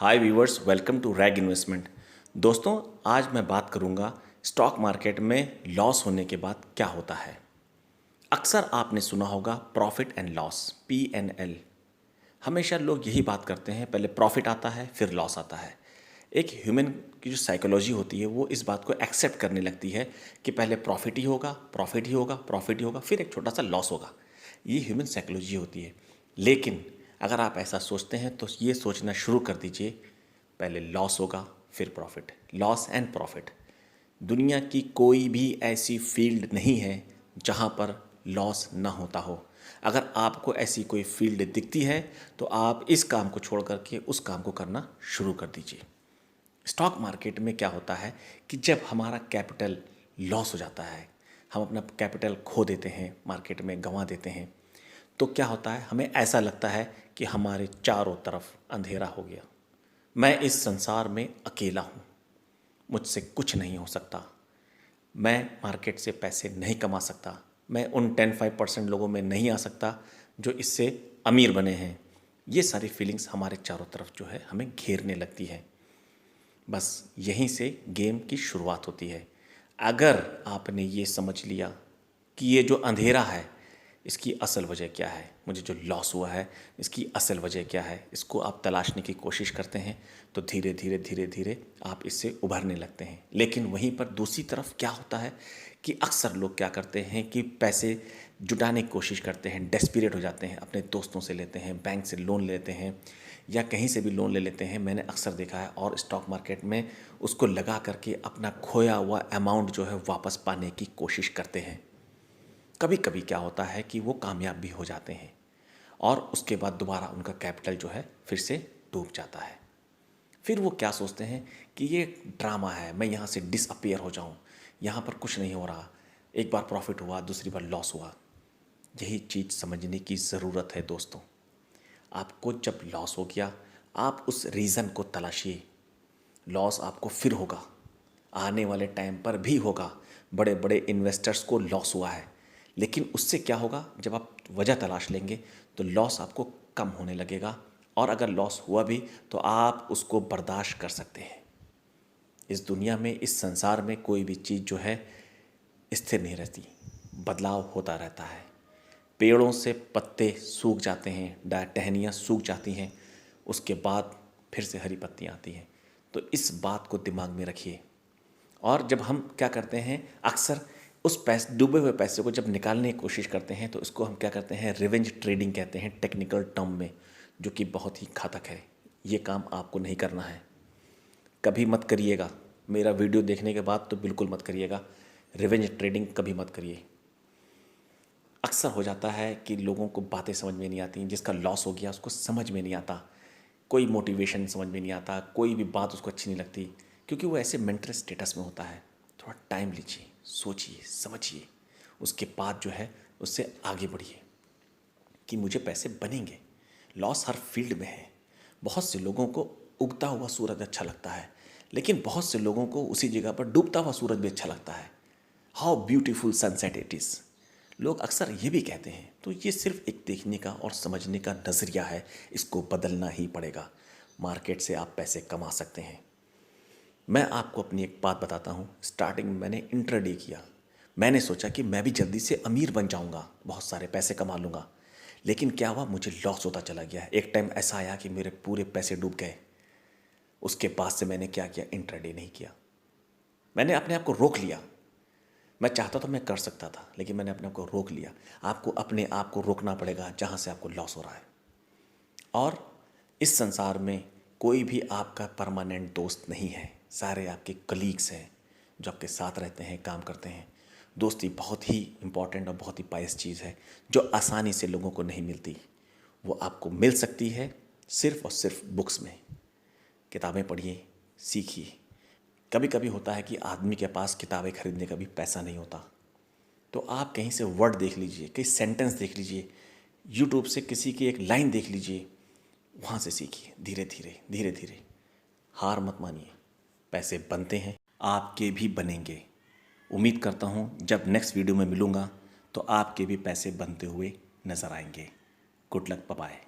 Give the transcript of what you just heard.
Hi viewers, welcome to rag investment. दोस्तों, आज मैं बात करूंगा स्टॉक मार्केट में लॉस होने के बाद क्या होता है। अक्सर आपने सुना होगा प्रॉफिट एंड लॉस, PNL। हमेशा लोग यही बात करते हैं, पहले प्रॉफिट आता है फिर लॉस आता है। एक ह्यूमन की जो साइकोलॉजी होती है वो इस बात को एक्सेप्ट करने लगती है कि पहले प्रॉफिट ही होगा, प्रॉफिट ही होगा, प्रॉफिट ही होगा, फिर एक छोटा सा लॉस होगा। ये ह्यूमन साइकोलॉजी होती है। लेकिन अगर आप ऐसा सोचते हैं तो ये सोचना शुरू कर दीजिए, पहले लॉस होगा फिर प्रॉफिट। Loss and profit. दुनिया की कोई भी ऐसी फील्ड नहीं है जहाँ पर लॉस ना होता हो। अगर आपको ऐसी कोई फील्ड दिखती है तो आप इस काम को छोड़ करके उस काम को करना शुरू कर दीजिए। स्टॉक मार्केट में क्या होता है कि जब हमारा कैपिटल लॉस हो जाता है, हम अपना कैपिटल खो देते हैं, मार्केट में गंवा देते हैं, तो क्या होता है, हमें ऐसा लगता है कि हमारे चारों तरफ अंधेरा हो गया। मैं इस संसार में अकेला हूँ, मुझसे कुछ नहीं हो सकता, मैं मार्केट से पैसे नहीं कमा सकता, मैं उन 10-5% लोगों में नहीं आ सकता जो इससे अमीर बने हैं। ये सारी फीलिंग्स हमारे चारों तरफ जो है हमें घेरने लगती है। बस यहीं से गेम की शुरुआत होती है। अगर आपने ये समझ लिया कि ये जो अंधेरा है इसकी असल वजह क्या है, मुझे जो लॉस हुआ है इसकी असल वजह क्या है, इसको आप तलाशने की कोशिश करते हैं तो धीरे धीरे धीरे धीरे आप इससे उभरने लगते हैं। लेकिन वहीं पर दूसरी तरफ क्या होता है कि अक्सर लोग क्या करते हैं कि पैसे जुटाने की कोशिश करते हैं, डेस्परेट हो जाते हैं, अपने दोस्तों से लेते हैं, बैंक से लोन लेते हैं या कहीं से भी लोन ले लेते हैं। मैंने अक्सर देखा है, और स्टॉक मार्केट में उसको लगा करके अपना खोया हुआ अमाउंट जो है वापस पाने की कोशिश करते हैं। कभी कभी क्या होता है कि वो कामयाब भी हो जाते हैं और उसके बाद दोबारा उनका कैपिटल जो है फिर से डूब जाता है। फिर वो क्या सोचते हैं कि ये ड्रामा है, मैं यहाँ से डिसअपियर हो जाऊँ, यहाँ पर कुछ नहीं हो रहा, एक बार प्रॉफिट हुआ दूसरी बार लॉस हुआ। यही चीज़ समझने की ज़रूरत है दोस्तों। आपको जब लॉस हो गया, आप उस रीज़न को तलाशिए। लॉस आपको फिर होगा, आने वाले टाइम पर भी होगा। बड़े बड़े इन्वेस्टर्स को लॉस हुआ है, लेकिन उससे क्या होगा, जब आप वजह तलाश लेंगे तो लॉस आपको कम होने लगेगा, और अगर लॉस हुआ भी तो आप उसको बर्दाश्त कर सकते हैं। इस दुनिया में, इस संसार में कोई भी चीज़ जो है स्थिर नहीं रहती, बदलाव होता रहता है। पेड़ों से पत्ते सूख जाते हैं, टहनियाँ सूख जाती हैं, उसके बाद फिर से हरी पत्तियाँ आती हैं। तो इस बात को दिमाग में रखिए। और जब हम क्या करते हैं, अक्सर उस पैसे, डूबे हुए पैसे को जब निकालने की कोशिश करते हैं तो इसको हम क्या करते हैं, रिवेंज ट्रेडिंग कहते हैं टेक्निकल टर्म में, जो कि बहुत ही घातक है। ये काम आपको नहीं करना है, कभी मत करिएगा। मेरा वीडियो देखने के बाद तो बिल्कुल मत करिएगा, रिवेंज ट्रेडिंग कभी मत करिए। अक्सर हो जाता है कि लोगों को बातें समझ में नहीं आती, जिसका लॉस हो गया उसको समझ में नहीं आता, कोई मोटिवेशन समझ में नहीं आता, कोई भी बात उसको अच्छी नहीं लगती, क्योंकि वो ऐसे मेंटल स्टेटस में होता है। थोड़ा टाइम लीजिए, सोचिए, समझिए, उसके बाद जो है उससे आगे बढ़िए कि मुझे पैसे बनेंगे। लॉस हर फील्ड में है। बहुत से लोगों को उगता हुआ सूरज अच्छा लगता है, लेकिन बहुत से लोगों को उसी जगह पर डूबता हुआ सूरज भी अच्छा लगता है। How beautiful sunset it is, लोग अक्सर ये भी कहते हैं। तो ये सिर्फ एक देखने का और समझने का नज़रिया है, इसको बदलना ही पड़ेगा। मार्केट से आप पैसे कमा सकते हैं। मैं आपको अपनी एक बात बताता हूँ। स्टार्टिंग में मैंने इंट्राडे किया, मैंने सोचा कि मैं भी जल्दी से अमीर बन जाऊँगा, बहुत सारे पैसे कमा लूँगा। लेकिन क्या हुआ, मुझे लॉस होता चला गया। एक टाइम ऐसा आया कि मेरे पूरे पैसे डूब गए। उसके बाद से मैंने क्या किया, इंट्राडे नहीं किया। मैंने अपने आप को रोक लिया। मैं चाहता तो मैं कर सकता था, लेकिन मैंने अपने आप को रोक लिया। आपको अपने आप को रोकना पड़ेगा जहाँ से आपको लॉस हो रहा है। और इस संसार में कोई भी आपका परमानेंट दोस्त नहीं है, सारे आपके कलीग्स हैं जो आपके साथ रहते हैं, काम करते हैं। दोस्ती बहुत ही इम्पॉर्टेंट और बहुत ही पायस चीज़ है, जो आसानी से लोगों को नहीं मिलती। वो आपको मिल सकती है सिर्फ़ और सिर्फ बुक्स में। किताबें पढ़िए, सीखिए। कभी कभी होता है कि आदमी के पास किताबें खरीदने का भी पैसा नहीं होता, तो आप कहीं से वर्ड देख लीजिए, कहीं सेंटेंस देख लीजिए, यूट्यूब से किसी की एक लाइन देख लीजिए, वहाँ से सीखिए। धीरे धीरे धीरे धीरे, हार मत मानिए। पैसे बनते हैं, आपके भी बनेंगे। उम्मीद करता हूँ जब नेक्स्ट वीडियो में मिलूँगा तो आपके भी पैसे बनते हुए नज़र आएंगे। Good luck, bye bye.